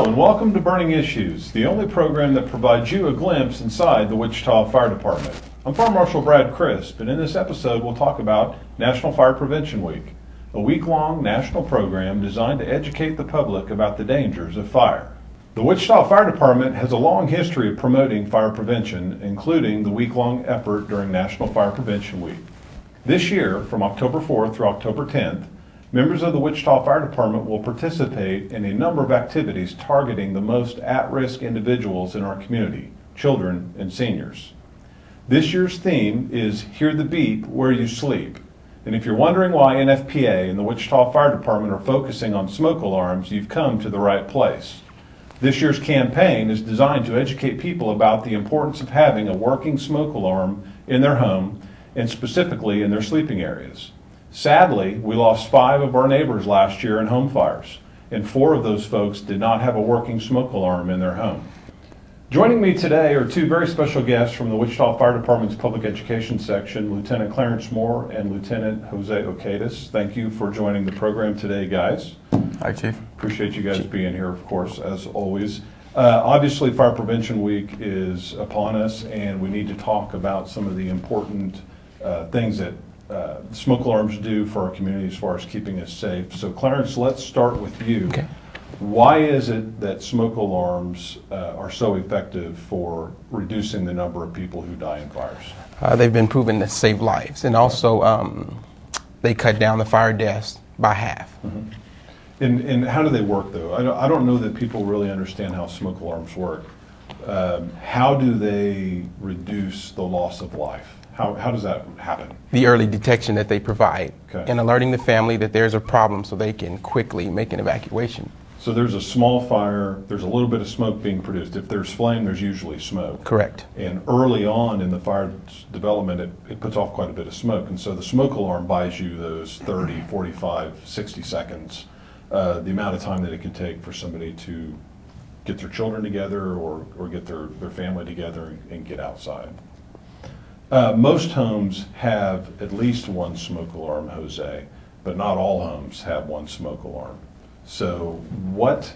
Hello and welcome to Burning Issues, the only program that provides you a glimpse inside the Wichita Fire Department. I'm Fire Marshal Brad Crisp, and in this episode we'll talk about National Fire Prevention Week, a week-long national program designed to educate the public about the dangers of fire. The Wichita Fire Department has a long history of promoting fire prevention, including the week-long effort during National Fire Prevention Week. This year, from October 4th through October 10th, members of the Wichita Fire Department will participate in a number of activities targeting the most at-risk individuals in our community, children and seniors. This year's theme is Hear the Beep Where You Sleep. And if you're wondering why NFPA and the Wichita Fire Department are focusing on smoke alarms, you've come to the right place. This year's campaign is designed to educate people about the importance of having a working smoke alarm in their home and specifically in their sleeping areas. Sadly, we lost 5 of our neighbors last year in home fires, and 4 of those folks did not have a working smoke alarm in their home. Joining me today are 2 very special guests from the Wichita Fire Department's Public Education Section, Lieutenant Clarence Moore and Lieutenant Jose Oquedas. Thank you for joining the program today, guys. Hi, Chief. Appreciate you guys being here, of course, as always. Obviously, Fire Prevention Week is upon us, and we need to talk about some of the important things that smoke alarms do for our community as far as keeping us safe. So Clarence, let's start with you. Okay. Why is it that smoke alarms are so effective for reducing the number of people who die in fires? They've been proven to save lives, and also they cut down the fire deaths by half. Mm-hmm. And how do they work, though? I don't know that people really understand how smoke alarms work. How do they reduce the loss of life? How does that happen? The early detection that they provide, Okay. and alerting the family that there's a problem so they can quickly make an evacuation. So there's a small fire, there's a little bit of smoke being produced. If there's flame, there's usually smoke. Correct. And early on in the fire development, it puts off quite a bit of smoke. And so the smoke alarm buys you those 30, 45, 60 seconds, the amount of time that it can take for somebody to get their children together or get their family together and get outside. Most homes have at least one smoke alarm, Jose, but not all homes have one smoke alarm. So what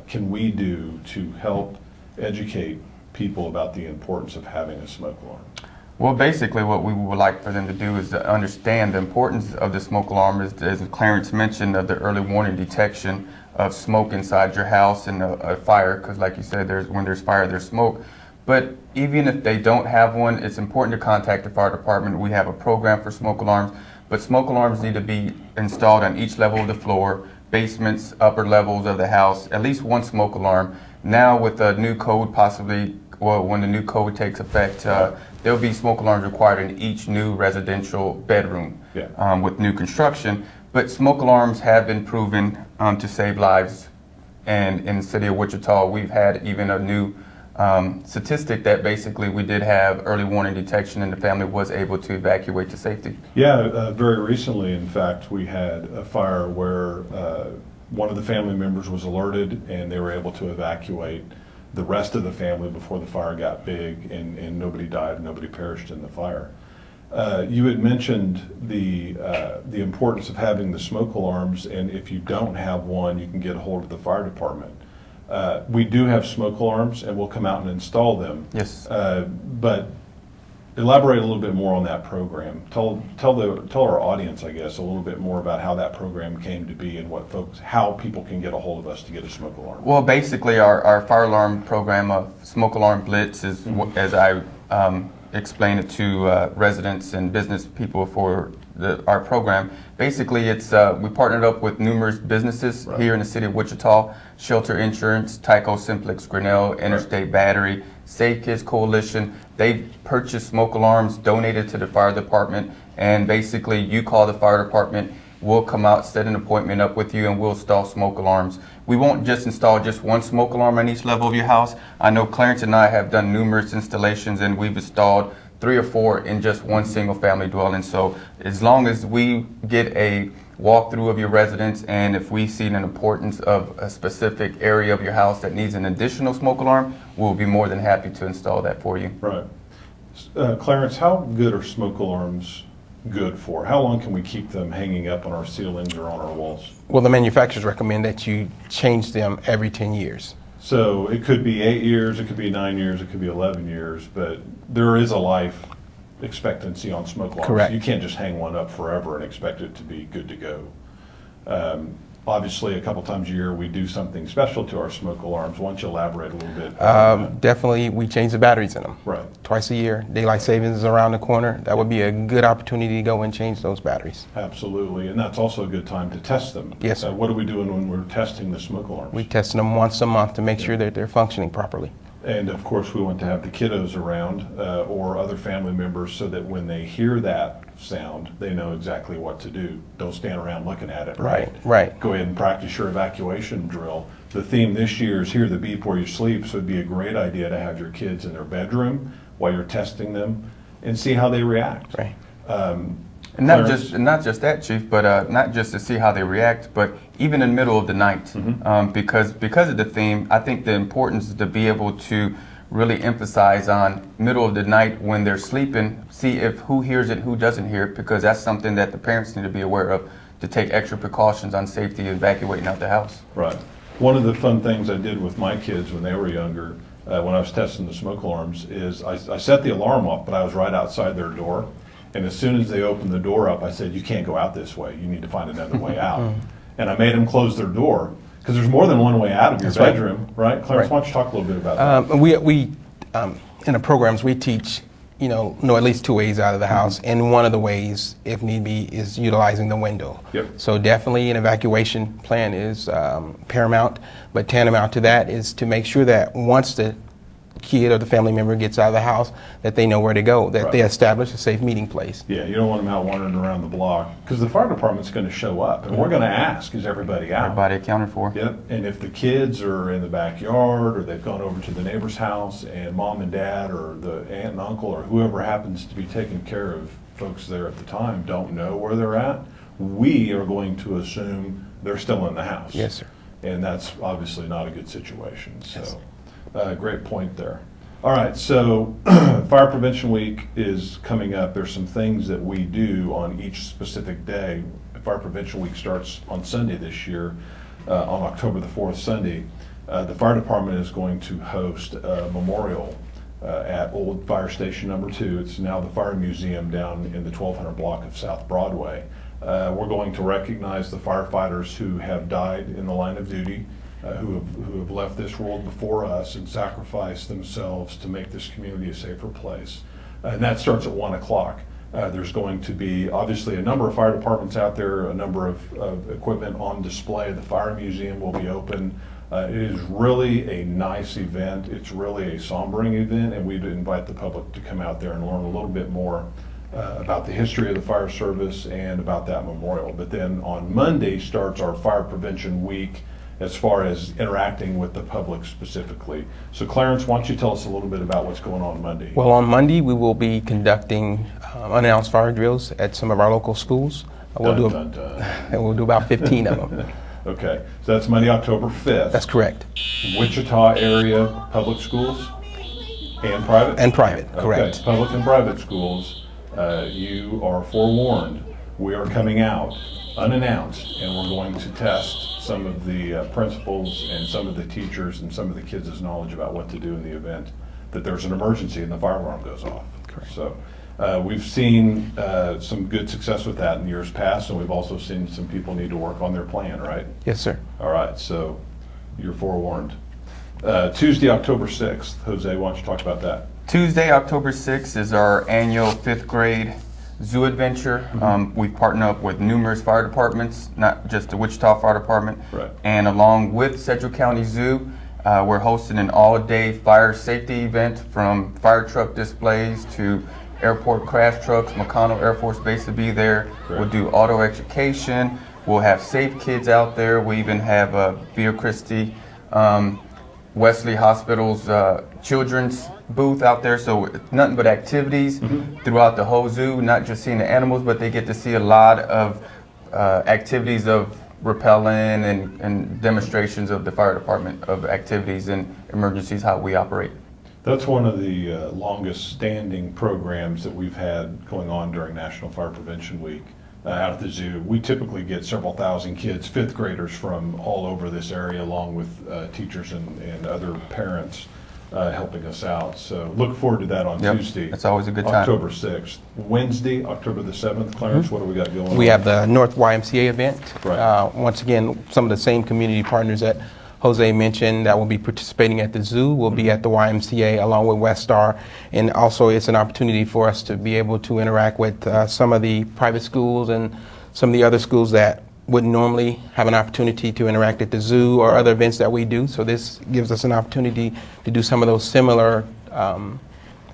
can we do to help educate people about the importance of having a smoke alarm? Well, basically what we would like for them to do is to understand the importance of the smoke alarm, as Clarence mentioned, of the early warning detection of smoke inside your house and a fire, because like you said, when there's fire, there's smoke. But even if they don't have one, it's important to contact the fire department. We have a program for smoke alarms, but smoke alarms need to be installed on each level of the floor, basements, upper levels of the house, at least one smoke alarm. Now with the new code when the new code takes effect, there'll be smoke alarms required in each new residential bedroom with new construction. But smoke alarms have been proven to save lives. And in the city of Wichita, we've had even a new statistic that basically we did have early warning detection and the family was able to evacuate to safety. Yeah, very recently, in fact, we had a fire where one of the family members was alerted and they were able to evacuate the rest of the family before the fire got big, and nobody died, nobody perished in the fire. You had mentioned the importance of having the smoke alarms, and if you don't have one, you can get a hold of the fire department. We do have smoke alarms, and we'll come out and install them. Yes. But elaborate a little bit more on that program. Tell our audience, I guess, a little bit more about how that program came to be and how people can get a hold of us to get a smoke alarm. Well, basically, our fire alarm program of Smoke Alarm Blitz is, as I explain it to residents and business people for our program. Basically, it's we partnered up with numerous businesses here in the city of Wichita: Shelter Insurance, Tyco Simplex Grinnell, Interstate Battery, Save Kids Coalition. They purchased smoke alarms, donated to the fire department, and basically you call the fire department, we'll come out, set an appointment up with you, and we'll install smoke alarms. We won't just install just one smoke alarm on each level of your house. I know Clarence and I have done numerous installations, and we've installed 3 or 4 in just one single family dwelling. So as long as we get a walkthrough of your residence, and if we see an importance of a specific area of your house that needs an additional smoke alarm, we'll be more than happy to install that for you. Right. Clarence, how good are smoke alarms good for? How long can we keep them hanging up on our ceilings or on our walls? Well, the manufacturers recommend that you change them every 10 years. So it could be 8 years, it could be 9 years, it could be 11 years, but there is a life expectancy on smoke alarms. Correct. You can't just hang one up forever and expect it to be good to go. Obviously, a couple times a year, we do something special to our smoke alarms. Why don't you elaborate a little bit? on that? Definitely, we change the batteries in them. Right. Twice a year. Daylight savings is around the corner. That would be a good opportunity to go and change those batteries. Absolutely, and that's also a good time to test them. Yes, sir. What are we doing when we're testing the smoke alarms? We test them once a month to make sure that they're functioning properly. And of course, we want to have the kiddos around or other family members so that when they hear that sound, they know exactly what to do. Don't stand around looking at it, right? Right. Go ahead and practice your evacuation drill. The theme this year is Hear the Beep Where You Sleep, so it'd be a great idea to have your kids in their bedroom while you're testing them and see how they react. Right. And not just that, Chief, but not just to see how they react, but even in the middle of the night, because of the theme, I think the importance is to be able to really emphasize on middle of the night when they're sleeping, see if who hears it, who doesn't hear it, because that's something that the parents need to be aware of to take extra precautions on safety evacuating out the house. Right. One of the fun things I did with my kids when they were younger, when I was testing the smoke alarms, is I set the alarm off, but I was right outside their door. And as soon as they opened the door up, I said, you can't go out this way. You need to find another way out. And I made them close their door because there's more than one way out of your That's right. bedroom, right? Clarence, why don't you talk a little bit about that? We in the programs we teach, know at least two ways out of the house, and one of the ways, if need be, is utilizing the window. Yep. So definitely an evacuation plan is paramount, but tantamount to that is to make sure that once the kid or the family member gets out of the house, that they know where to go, that they Right. establish a safe meeting place. Yeah, you don't want them out wandering around the block because the fire department's going to show up and we're going to ask, is everybody out? Everybody accounted for. Yep, and if the kids are in the backyard or they've gone over to the neighbor's house and mom and dad or the aunt and uncle or whoever happens to be taking care of folks there at the time don't know where they're at, we are going to assume they're still in the house. Yes, sir. And that's obviously not a good situation, Yes. so great point there. All right, so Fire Prevention Week is coming up. There's some things that we do on each specific day. Fire Prevention Week starts on Sunday this year, on October the 4th, Sunday. The fire department is going to host a memorial at Old Fire Station Number 2. It's now the Fire Museum down in the 1200 block of South Broadway. We're going to recognize the firefighters who have died in the line of duty, who have left this world before us and sacrificed themselves to make this community a safer place. And that starts at 1 o'clock. There's going to be obviously a number of fire departments out there, a number of equipment on display. The Fire Museum will be open. It is really a nice event. It's really a sombering event, and we'd invite the public to come out there and learn a little bit more about the history of the fire service and about that memorial. But then on Monday starts our Fire Prevention Week as far as interacting with the public specifically. So Clarence, why don't you tell us a little bit about what's going on Monday? Well, on Monday we will be conducting unannounced fire drills at some of our local schools. Dun, dun, dun. And we'll do about 15 of them. Okay, so that's Monday, October 5th. That's correct. Wichita area public schools and private? And private, correct. Okay, public and private schools, you are forewarned. We are coming out unannounced, and we're going to test some of the principals and some of the teachers and some of the kids' knowledge about what to do in the event that there's an emergency and the fire alarm goes off. Correct. So we've seen some good success with that in years past, and we've also seen some people need to work on their plan, right? Yes, sir. All right, so you're forewarned. Tuesday, October 6th. Jose, why don't you talk about that? Tuesday, October 6th is our annual 5th grade zoo adventure. We've partnered up with numerous fire departments, not just the Wichita Fire Department. Right. And along with Central County Zoo, we're hosting an all-day fire safety event from fire truck displays to airport crash trucks. McConnell Air Force Base will be there. Great. We'll do auto education. We'll have safe kids out there. We even have Via Christi, Wesley Hospital's children's booth out there, so it's nothing but activities throughout the whole zoo, not just seeing the animals, but they get to see a lot of activities of rappelling and demonstrations of the fire department of activities and emergencies, how we operate. That's one of the longest standing programs that we've had going on during National Fire Prevention Week out at the zoo. We typically get several thousand kids, fifth graders from all over this area, along with teachers and other parents helping us out. So look forward to that on Tuesday. It's always a good time. October 6th. Wednesday, October the 7th, Clarence, what do we got going on? We have the North YMCA event. Right. Once again, some of the same community partners that Jose mentioned that will be participating at the zoo will be at the YMCA along with West Star. And also it's an opportunity for us to be able to interact with some of the private schools and some of the other schools that wouldn't normally have an opportunity to interact at the zoo or other events that we do. So this gives us an opportunity to do some of those similar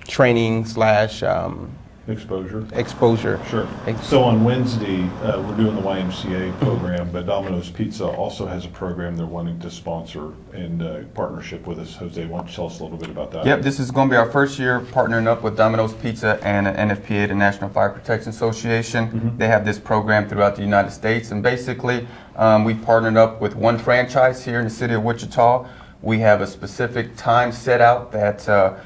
training slash exposure. Sure. So on Wednesday, we're doing the YMCA program, but Domino's Pizza also has a program they're wanting to sponsor in partnership with us. Jose, why don't you tell us a little bit about that? Yep, this is going to be our first year partnering up with Domino's Pizza and NFPA, the National Fire Protection Association. They have this program throughout the United States, and basically we've partnered up with one franchise here in the city of Wichita. We have a specific time set out that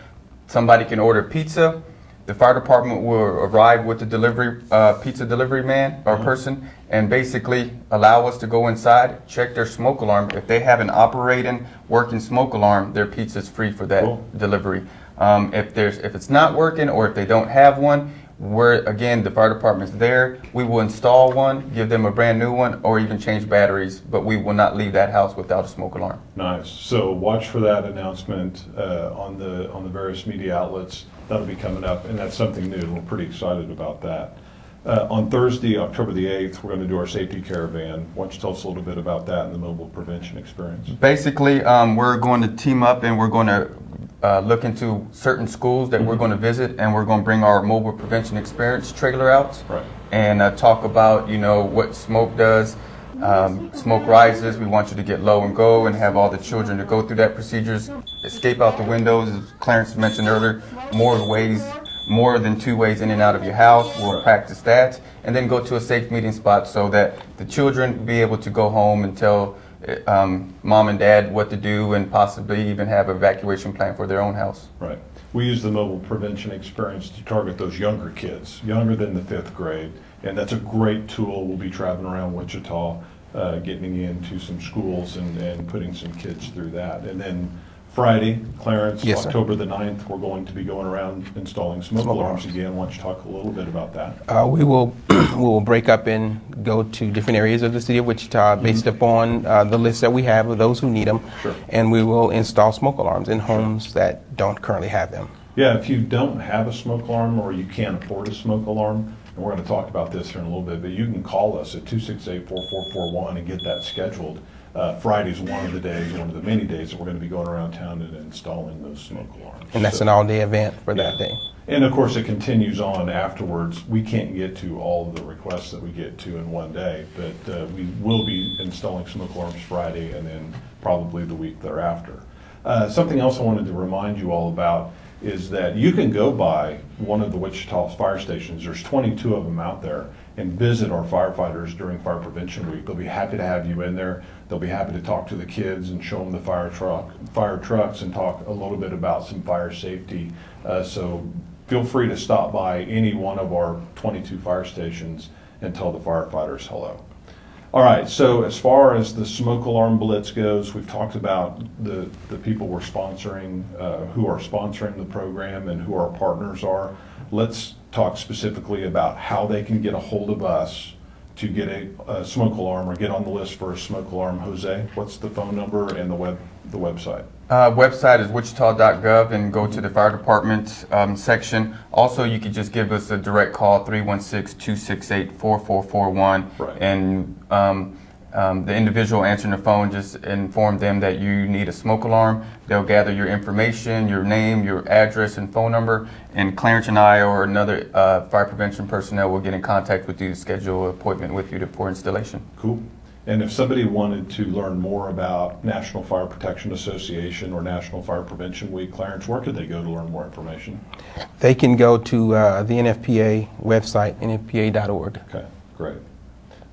somebody can order pizza. The fire department will arrive with the pizza delivery man or person, and basically allow us to go inside, check their smoke alarm. If they have an operating, working smoke alarm, their pizza is free for that delivery. If it's not working or if they don't have one, again, the fire department's there. We will install one, give them a brand new one, or even change batteries, but we will not leave that house without a smoke alarm. Nice. So watch for that announcement on the various media outlets. That'll be coming up, and that's something new. We're pretty excited about that. On Thursday, October the 8th, we're going to do our safety caravan. Why don't you tell us a little bit about that and the mobile prevention experience? Basically, we're going to team up and we're going to look into certain schools that we're going to visit, and we're going to bring our mobile prevention experience trailer out and talk about, what smoke does. Smoke rises, we want you to get low and go and have all the children to go through that procedures, escape out the windows, as Clarence mentioned earlier, more than 2 ways in and out of your house. We'll practice that, and then go to a safe meeting spot so that the children be able to go home and tell mom and dad what to do, and possibly even have an evacuation plan for their own house. Right. We use the mobile prevention experience to target those younger kids, younger than the 5th grade, and that's a great tool. We'll be traveling around Wichita, getting into some schools and putting some kids through that. And then Friday, Clarence, Yes, October the 9th, we're going to be going around installing smoke alarms again. Why don't you talk a little bit about that? We will break up and go to different areas of the city of Wichita based upon the list that we have of those who need them. Sure. And we will install smoke alarms in homes that don't currently have them. Yeah, if you don't have a smoke alarm or you can't afford a smoke alarm, and we're going to talk about this here in a little bit, but you can call us at 268-4441 and get that scheduled. Friday's one of the days, one of the many days that we're going to be going around town and installing those smoke alarms. And that's an all-day event for that day. And of course, it continues on afterwards. We can't get to all of the requests that we get to in one day, but we will be installing smoke alarms Friday and then probably the week thereafter. Something else I wanted to remind you all about is that you can go by one of the Wichita fire stations. There's 22 of them out there, and visit our firefighters during Fire Prevention Week. They'll be happy to have you in there. They'll be happy to talk to the kids and show them the fire trucks and talk a little bit about some fire safety. So feel free to stop by any one of our 22 fire stations and tell the firefighters hello. All right, so as far as the smoke alarm blitz goes, we've talked about the people we're sponsoring, who are sponsoring the program and who our partners are. Let's talk specifically about how they can get a hold of us to get a smoke alarm or get on the list for a smoke alarm. Jose, what's the phone number and the website? Website is wichita.gov, and go to the fire department section. Also, you could just give us a direct call, 316-268-4441. Right. And the individual answering the phone, just inform them that you need a smoke alarm. They'll gather your information, your name, your address, and phone number. And Clarence and I or another fire prevention personnel will get in contact with you to schedule an appointment with you for installation. Cool. And if somebody wanted to learn more about National Fire Protection Association or National Fire Prevention Week, Clarence, where could they go to learn more information? They can go to the NFPA website, nfpa.org. Okay, great.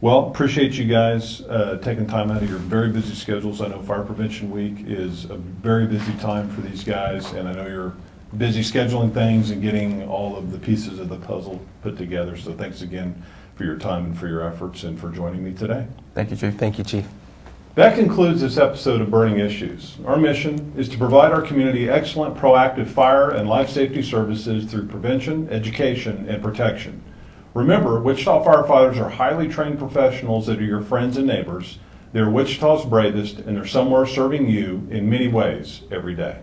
Well, appreciate you guys taking time out of your very busy schedules. I know Fire Prevention Week is a very busy time for these guys, and I know you're busy scheduling things and getting all of the pieces of the puzzle put together. So thanks again for your time and for your efforts and for joining me today. Thank you, Chief. Thank you, Chief. That concludes this episode of Burning Issues. Our mission is to provide our community excellent proactive fire and life safety services through prevention, education, and protection. Remember, Wichita firefighters are highly trained professionals that are your friends and neighbors. They're Wichita's bravest, and they're somewhere serving you in many ways every day.